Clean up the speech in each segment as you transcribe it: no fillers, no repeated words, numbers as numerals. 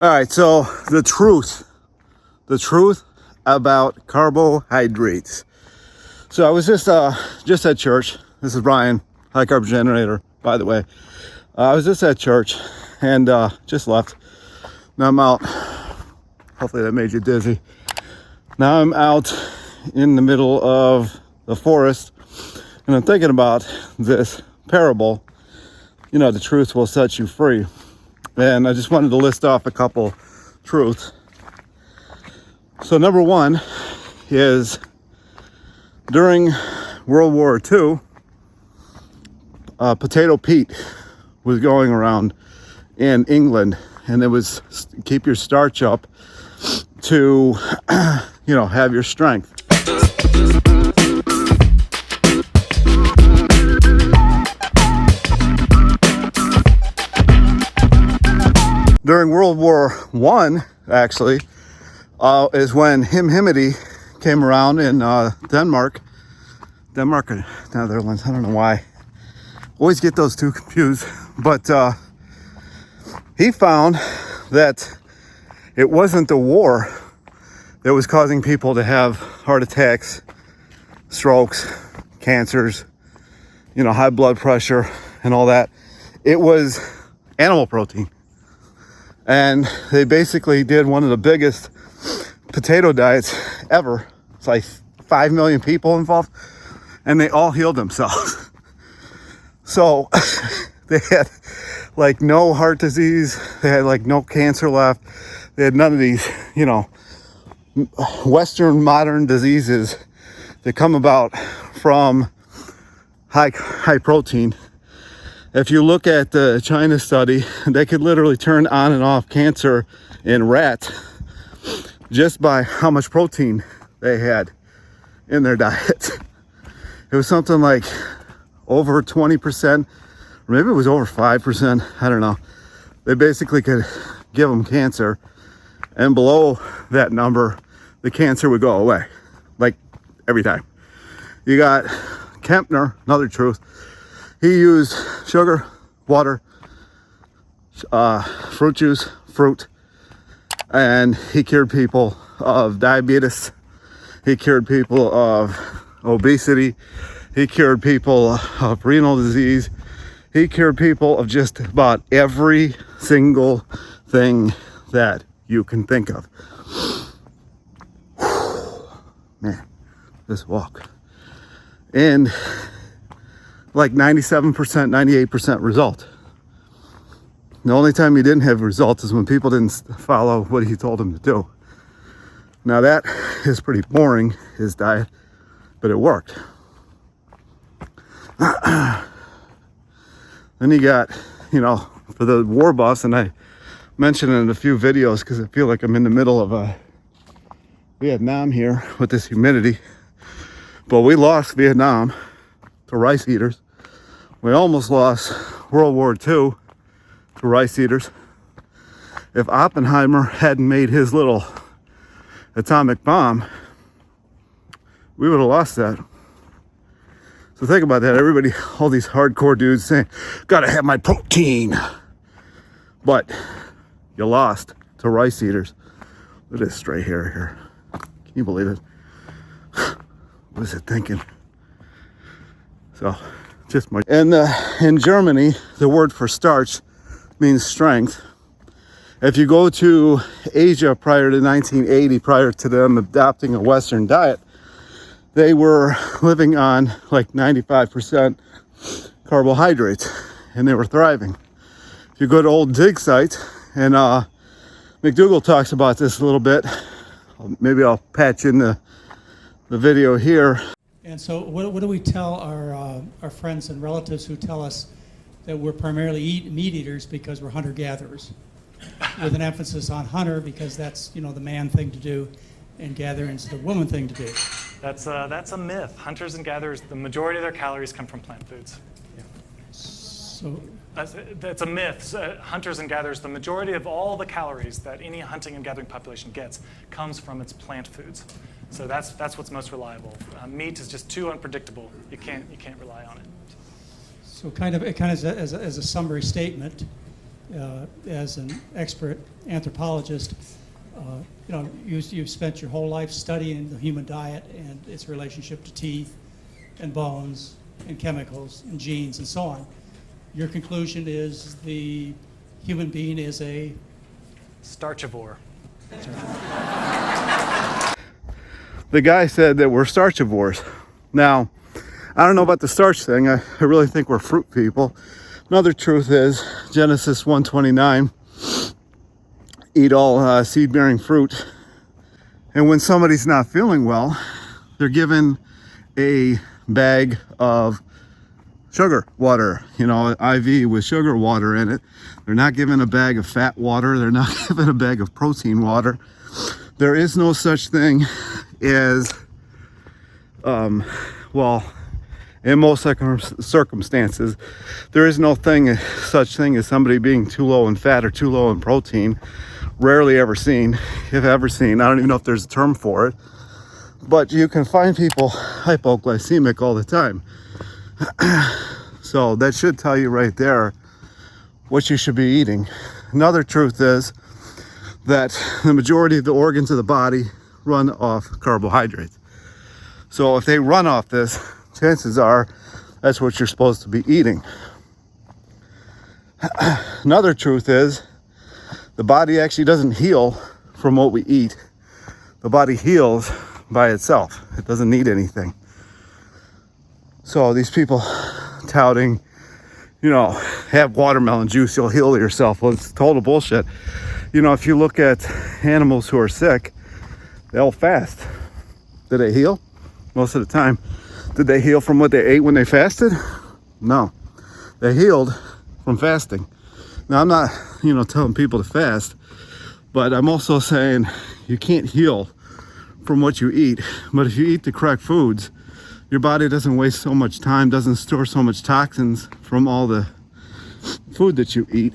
All right, so the truth about carbohydrates. So I was just at church. This is Brian, high carb generator, by the way. I was just at church and just left. Now I'm out. Hopefully that made you dizzy. Now I'm out in the middle of the forest, and I'm thinking about this parable. You know, the truth will set you free. And I just wanted to list off a couple truths. So number one is during World War II, Potato Pete was going around in England, and it was keep your starch up to, have your strength. During World War I, actually, is when Himity came around in Denmark or Netherlands. I don't know why. Always get those two confused. But he found that it wasn't the war that was causing people to have heart attacks, strokes, cancers, high blood pressure and all that. It was animal protein. And they basically did one of the biggest potato diets ever. It's like 5 million people involved, and they all healed themselves. So they had like no heart disease, they had like no cancer left, they had none of these, Western modern diseases that come about from high protein. If you look at the China study, they could literally turn on and off cancer in rats just by how much protein they had in their diet. It was something like over 20%, or maybe it was over 5%, I don't know. They basically could give them cancer, and below that number, the cancer would go away, like every time. You got Kempner, another truth. He used sugar, water, fruit juice, and he cured people of diabetes. He cured people of obesity. He cured people of renal disease. He cured people of just about every single thing that you can think of. Man, this walk. And like 97%, 98% result. The only time he didn't have results is when people didn't follow what he told them to do. Now that is pretty boring, his diet, but it worked. Then you got, for the war buffs, and I mentioned it in a few videos because I feel like I'm in the middle of Vietnam here with this humidity. But we lost Vietnam to rice eaters. We almost lost World War II to rice eaters. If Oppenheimer hadn't made his little atomic bomb, we would have lost that. So think about that. Everybody, all these hardcore dudes saying, gotta have my protein. But you lost to rice eaters. Look at this straight hair here. Can you believe it? What is it thinking? So, just my... And in Germany, the word for starch means strength. If you go to Asia prior to 1980, prior to them adopting a Western diet, they were living on like 95% carbohydrates, and they were thriving. If you go to old dig sites, and McDougall talks about this a little bit, maybe I'll patch in the video here. And so what do we tell our friends and relatives who tell us that we're primarily meat eaters because we're hunter-gatherers, with an emphasis on hunter because that's the man thing to do, and gathering is the woman thing to do? That's a myth. Hunters and gatherers, the majority of their calories come from plant foods. Yeah. So that's a myth. Hunters and gatherers, the majority of all the calories that any hunting and gathering population gets comes from its plant foods. So that's what's most reliable. Meat is just too unpredictable. You can't rely on it. So kind of as a summary statement, as an expert anthropologist, you've spent your whole life studying the human diet and its relationship to teeth and bones and chemicals and genes and so on. Your conclusion is the human being is a Starchivore. The guy said that we're starchivores. Now, I don't know about the starch thing. I really think we're fruit people. Another truth is Genesis 1:29, eat all seed-bearing fruit. And when somebody's not feeling well, they're given a bag of sugar water, IV with sugar water in it. They're not given a bag of fat water. They're not given a bag of protein water. There is no such thing as, in most circumstances, there is no such thing as somebody being too low in fat or too low in protein. Rarely ever seen, if ever seen. I don't even know if there's a term for it. But you can find people hypoglycemic all the time. So that should tell you right there what you should be eating. Another truth is that the majority of the organs of the body run off carbohydrates. So if they run off this, chances are that's what you're supposed to be eating. Another truth is the body actually doesn't heal from what we eat. The body heals by itself. It doesn't need anything. So these people touting, have watermelon juice, you'll heal yourself. Well, it's total bullshit. If you look at animals who are sick, they'll fast. Did they heal? Most of the time. Did they heal from what they ate when they fasted? No. They healed from fasting. Now, I'm not, telling people to fast, but I'm also saying you can't heal from what you eat. But if you eat the correct foods, your body doesn't waste so much time, doesn't store so much toxins from all the food that you eat.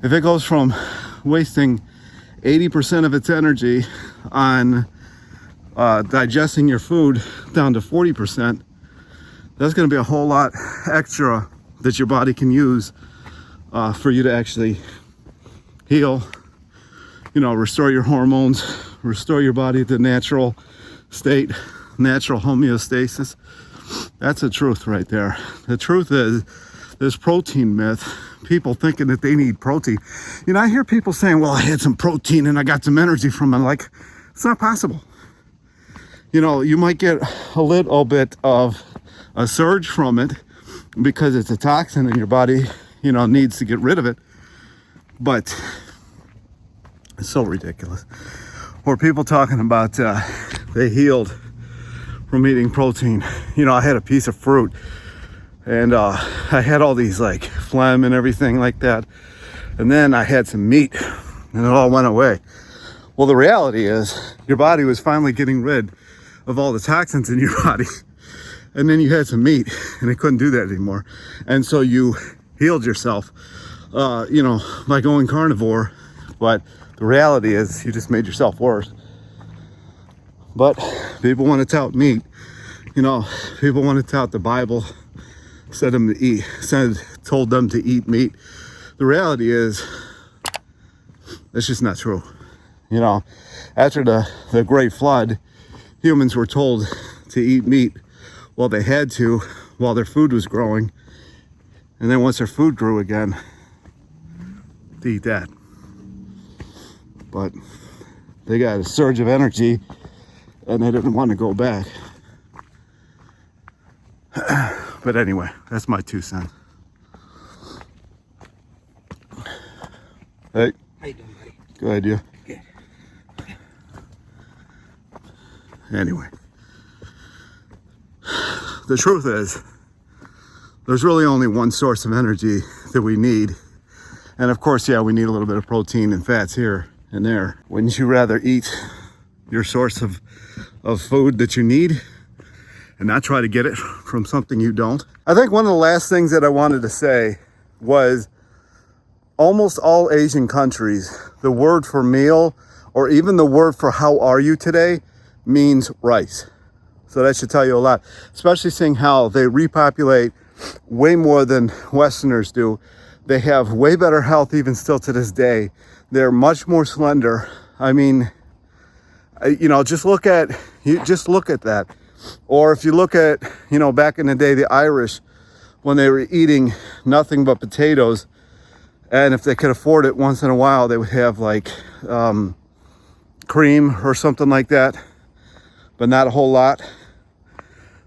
If it goes from wasting 80% of its energy on digesting your food down to 40%, that's going to be a whole lot extra that your body can use for you to actually heal, restore your hormones, restore your body to natural state, natural homeostasis. That's the truth right there. The truth is this protein myth, people thinking that they need protein. I hear people saying, well, I had some protein and I got some energy from it. Like, it's not possible. You might get a little bit of a surge from it because it's a toxin and your body, needs to get rid of it. But it's so ridiculous. Or people talking about they healed from eating protein. I had a piece of fruit and I had all these like phlegm and everything like that. And then I had some meat and it all went away. Well, the reality is your body was finally getting rid of all the toxins in your body. And then you had some meat and it couldn't do that anymore. And so you healed yourself, by going carnivore. But the reality is you just made yourself worse. But people want to tout meat. People want to tout the Bible told them to eat meat. The reality is that's just not true. After the Great Flood, humans were told to eat meat. Well, they had to while their food was growing. And then once their food grew again, to eat that. But they got a surge of energy and they didn't want to go back. But anyway, that's my 2 cents. Hey. How you doing, buddy? Good idea. Good. Anyway. The truth is, there's really only one source of energy that we need. And of course, we need a little bit of protein and fats here and there. Wouldn't you rather eat your source of food that you need and not try to get it from something you don't? I think one of the last things that I wanted to say was almost all Asian countries, the word for meal or even the word for how are you today means rice. So that should tell you a lot, especially seeing how they repopulate way more than Westerners do. They have way better health even still to this day. They're much more slender. I mean, you know, just look at that. Or if you look at, you know, back in the day, the Irish, when they were eating nothing but potatoes, and if they could afford it once in a while, they would have like cream or something like that, but not a whole lot.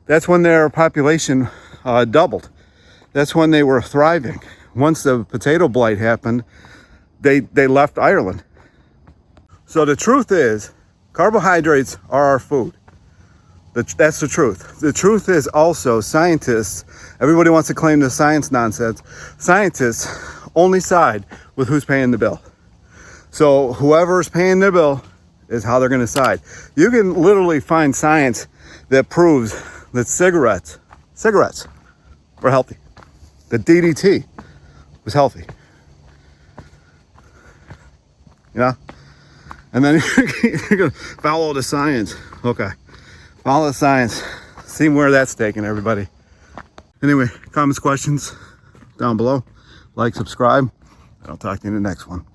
That's when their population doubled. That's when they were thriving. Once the potato blight happened, they left Ireland. So the truth is, carbohydrates are our food. That's the truth. The truth is also, scientists, everybody wants to claim the science nonsense. Scientists only side with who's paying the bill. So whoever's paying the bill is how they're going to side. You can literally find science that proves that cigarettes were healthy. That DDT was healthy. You know? And then you're going to follow the science. Okay. Follow the science. See where that's taking everybody. Anyway, comments, questions down below. Like, subscribe, and I'll talk to you in the next one.